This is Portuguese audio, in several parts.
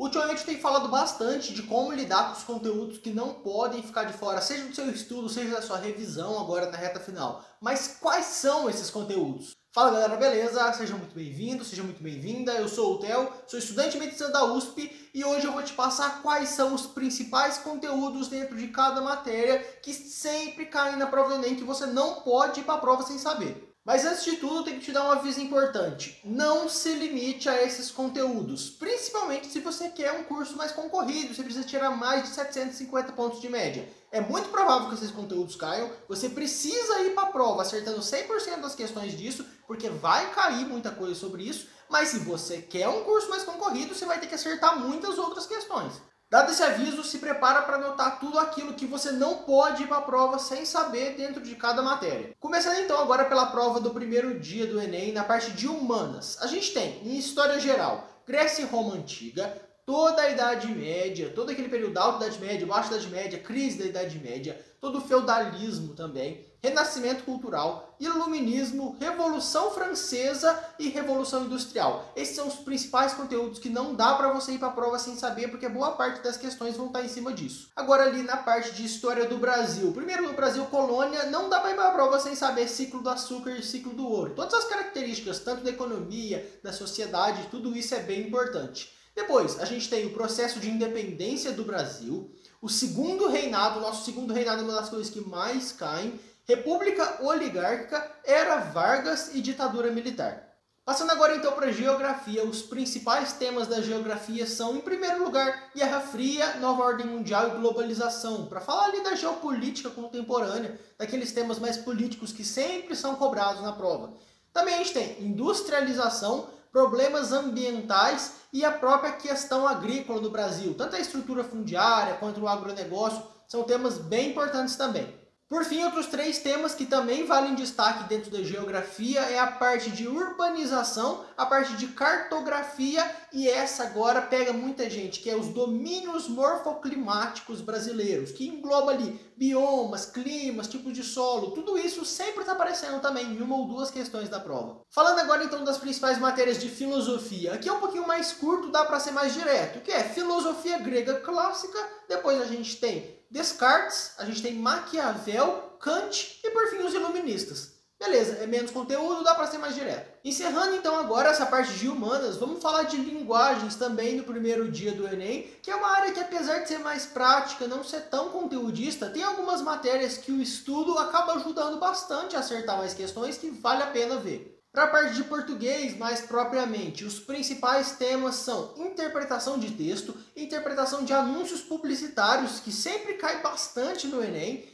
Ultimamente eu tenho falado bastante de como lidar com os conteúdos que não podem ficar de fora, seja do seu estudo, seja da sua revisão agora na reta final. Mas quais são esses conteúdos? Fala galera, beleza? Sejam muito bem-vindos, seja muito bem-vinda. Eu sou o Theo, sou estudante de medicina da USP e hoje eu vou te passar quais são os principais conteúdos dentro de cada matéria que sempre caem na prova do Enem, que você não pode ir para a prova sem saber. Mas antes de tudo, eu tenho que te dar um aviso importante. Não se limite a esses conteúdos, principalmente se você quer um curso mais concorrido, você precisa tirar mais de 750 pontos de média. É muito provável que esses conteúdos caiam, você precisa ir para a prova acertando 100% das questões disso, porque vai cair muita coisa sobre isso, mas se você quer um curso mais concorrido, você vai ter que acertar muitas outras questões. Dado esse aviso, se prepara para anotar tudo aquilo que você não pode ir para a prova sem saber dentro de cada matéria. Começando então agora pela prova do primeiro dia do Enem, na parte de humanas. A gente tem, em História Geral, Grécia e Roma Antiga, toda a Idade Média, todo aquele período da Alta Idade Média, Baixa Idade Média, crise da Idade Média, todo o feudalismo também, Renascimento Cultural, Iluminismo, Revolução Francesa e Revolução Industrial. Esses são os principais conteúdos que não dá para você ir para a prova sem saber, porque boa parte das questões vão estar em cima disso. Agora ali na parte de História do Brasil, primeiro no Brasil Colônia, não dá para ir para a prova sem saber ciclo do açúcar e ciclo do ouro. Todas as características, tanto da economia, da sociedade, tudo isso é bem importante. Depois, a gente tem o processo de independência do Brasil, o segundo reinado, nosso segundo reinado é uma das coisas que mais caem, República Oligárquica, Era Vargas e Ditadura Militar. Passando agora então para a geografia, os principais temas da geografia são, em primeiro lugar, Guerra Fria, Nova Ordem Mundial e Globalização, para falar ali da geopolítica contemporânea, daqueles temas mais políticos que sempre são cobrados na prova. Também a gente tem industrialização, problemas ambientais e a própria questão agrícola do Brasil. Tanto a estrutura fundiária quanto o agronegócio são temas bem importantes também. Por fim, outros três temas que também valem destaque dentro da geografia é a parte de urbanização, a parte de cartografia e essa agora pega muita gente, que é os domínios morfoclimáticos brasileiros, que engloba ali biomas, climas, tipos de solo, tudo isso sempre está aparecendo também em uma ou duas questões da prova. Falando agora então das principais matérias de filosofia, aqui é um pouquinho mais curto, dá para ser mais direto, que é filosofia grega clássica, depois a gente tem Descartes, a gente tem Maquiavel, Kant e por fim os iluministas. Beleza, é menos conteúdo, dá para ser mais direto. Encerrando então agora essa parte de humanas, vamos falar de linguagens também no primeiro dia do Enem, que é uma área que apesar de ser mais prática, não ser tão conteudista, tem algumas matérias que o estudo acaba ajudando bastante a acertar mais questões que vale a pena ver. Para a parte de português, mais propriamente, os principais temas são interpretação de texto, interpretação de anúncios publicitários, que sempre cai bastante no Enem,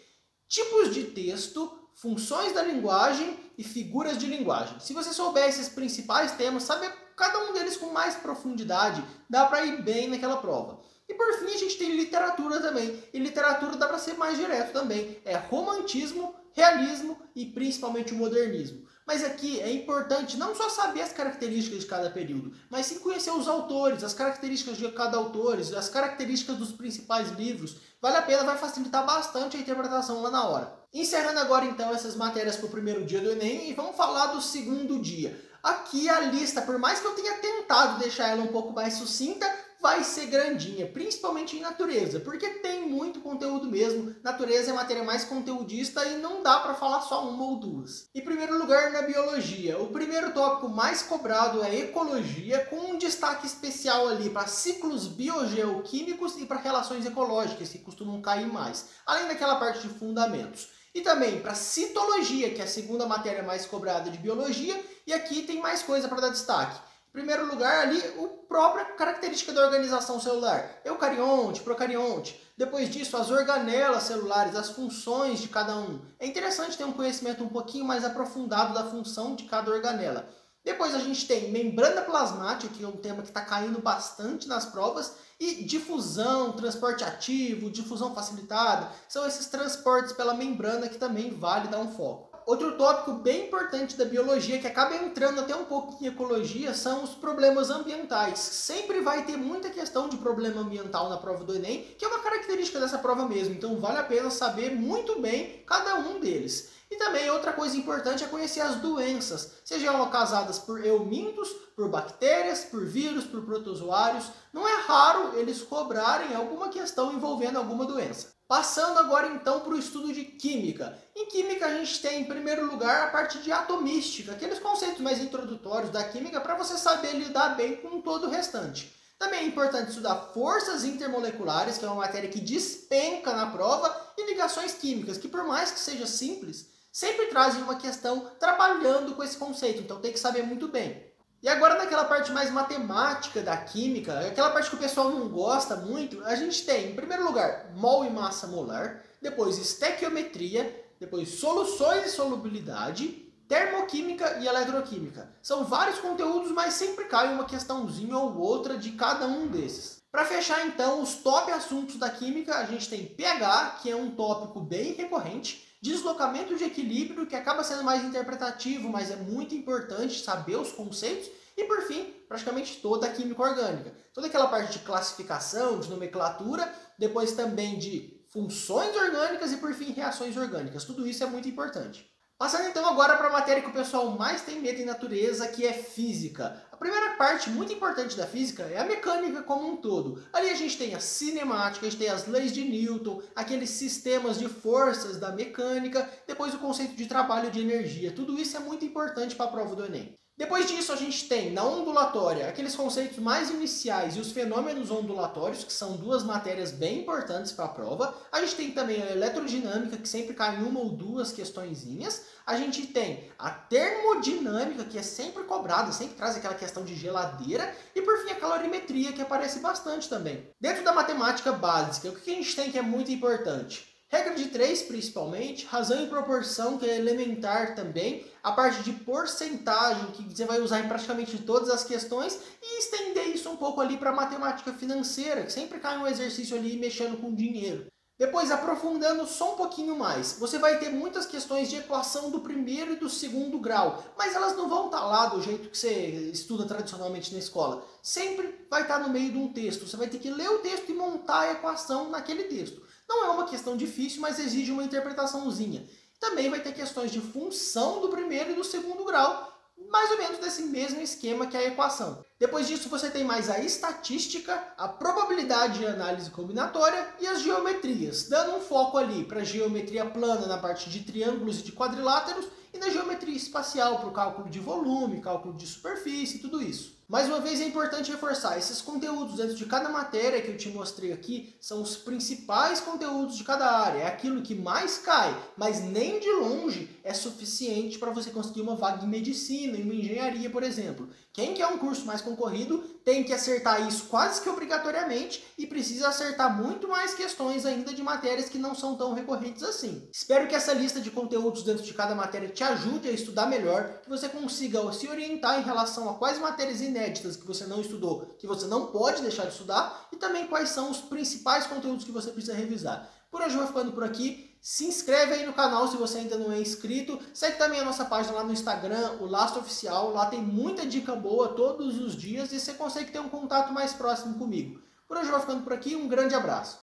tipos de texto, funções da linguagem e figuras de linguagem. Se você souber esses principais temas, saber cada um deles com mais profundidade, dá para ir bem naquela prova. E por fim a gente tem literatura também, e literatura dá para ser mais direto também, é romantismo, realismo e principalmente o modernismo. Mas aqui é importante não só saber as características de cada período, mas sim conhecer os autores, as características de cada autor, as características dos principais livros. Vale a pena, vai facilitar bastante a interpretação lá na hora. Encerrando agora então essas matérias para o primeiro dia do Enem e vamos falar do segundo dia. Aqui a lista, por mais que eu tenha tentado deixar ela um pouco mais sucinta, vai ser grandinha, principalmente em natureza, porque tem muito conteúdo mesmo. Natureza é a matéria mais conteudista e não dá para falar só uma ou duas. Em primeiro lugar, na biologia, o primeiro tópico mais cobrado é ecologia, com um destaque especial ali para ciclos biogeoquímicos e para relações ecológicas, que costumam cair mais, além daquela parte de fundamentos. E também para citologia, que é a segunda matéria mais cobrada de biologia, e aqui tem mais coisa para dar destaque. Em primeiro lugar, ali, a própria característica da organização celular, eucarionte, procarionte. Depois disso, as organelas celulares, as funções de cada um. É interessante ter um conhecimento um pouquinho mais aprofundado da função de cada organela. Depois a gente tem membrana plasmática, que é um tema que está caindo bastante nas provas, e difusão, transporte ativo, difusão facilitada. São esses transportes pela membrana que também vale dar um foco. Outro tópico bem importante da biologia, que acaba entrando até um pouco em ecologia, são os problemas ambientais. Sempre vai ter muita questão de problema ambiental na prova do Enem, que é uma característica dessa prova mesmo. Então vale a pena saber muito bem cada um deles. E também outra coisa importante é conhecer as doenças, sejam causadas por eumintos, por bactérias, por vírus, por protozoários. Não é raro eles cobrarem alguma questão envolvendo alguma doença. Passando agora então para o estudo de química. Em química a gente tem em primeiro lugar a parte de atomística, aqueles conceitos mais introdutórios da química para você saber lidar bem com todo o restante. Também é importante estudar forças intermoleculares, que é uma matéria que despenca na prova, e ligações químicas, que por mais que seja simples, sempre trazem uma questão trabalhando com esse conceito, então tem que saber muito bem. E agora naquela parte mais matemática da química, aquela parte que o pessoal não gosta muito, a gente tem, em primeiro lugar, mol e massa molar, depois estequiometria, depois soluções e solubilidade, termoquímica e eletroquímica. São vários conteúdos, mas sempre cai uma questãozinha ou outra de cada um desses. Para fechar então os top assuntos da química, a gente tem pH, que é um tópico bem recorrente, deslocamento de equilíbrio, que acaba sendo mais interpretativo, mas é muito importante saber os conceitos, e por fim, praticamente toda a química orgânica. Toda aquela parte de classificação, de nomenclatura, depois também de funções orgânicas e por fim reações orgânicas. Tudo isso é muito importante. Passando então agora para a matéria que o pessoal mais tem medo em natureza, que é física. A primeira parte muito importante da física é a mecânica como um todo. Ali a gente tem a cinemática, a gente tem as leis de Newton, aqueles sistemas de forças da mecânica, depois o conceito de trabalho de energia. Tudo isso é muito importante para a prova do Enem. Depois disso a gente tem na ondulatória aqueles conceitos mais iniciais e os fenômenos ondulatórios, que são duas matérias bem importantes para a prova. A gente tem também a eletrodinâmica, que sempre cai em uma ou duas questõezinhas. A gente tem a termodinâmica, que é sempre cobrada, sempre traz aquela questão de geladeira. E por fim a calorimetria, que aparece bastante também. Dentro da matemática básica, o que a gente tem que é muito importante? Regra de 3, principalmente, razão e proporção, que é elementar também, a parte de porcentagem, que você vai usar em praticamente todas as questões, e estender isso um pouco ali para a matemática financeira, que sempre cai um exercício ali mexendo com dinheiro. Depois, aprofundando só um pouquinho mais, você vai ter muitas questões de equação do primeiro e do segundo grau, mas elas não vão estar lá do jeito que você estuda tradicionalmente na escola. Sempre vai estar no meio de um texto, você vai ter que ler o texto e montar a equação naquele texto. Não é uma questão difícil, mas exige uma interpretaçãozinha. Também vai ter questões de função do primeiro e do segundo grau, mais ou menos desse mesmo esquema que a equação. Depois disso você tem mais a estatística, a probabilidade de análise combinatória e as geometrias, dando um foco ali para a geometria plana na parte de triângulos e de quadriláteros e na geometria espacial para o cálculo de volume, cálculo de superfície e tudo isso. Mais uma vez é importante reforçar, esses conteúdos dentro de cada matéria que eu te mostrei aqui são os principais conteúdos de cada área, é aquilo que mais cai, mas nem de longe é suficiente para você conseguir uma vaga em medicina, em uma engenharia, por exemplo. Quem quer um curso mais concorrido tem que acertar isso quase que obrigatoriamente e precisa acertar muito mais questões ainda de matérias que não são tão recorrentes assim. Espero que essa lista de conteúdos dentro de cada matéria te ajude a estudar melhor, que você consiga se orientar em relação a quais matérias inéditas que você não estudou, que você não pode deixar de estudar, e também quais são os principais conteúdos que você precisa revisar. Por hoje eu vou ficando por aqui. Se inscreve aí no canal se você ainda não é inscrito. Segue também a nossa página lá no Instagram, o Lastro Oficial. Lá tem muita dica boa todos os dias e você consegue ter um contato mais próximo comigo. Por hoje eu vou ficando por aqui. Um grande abraço.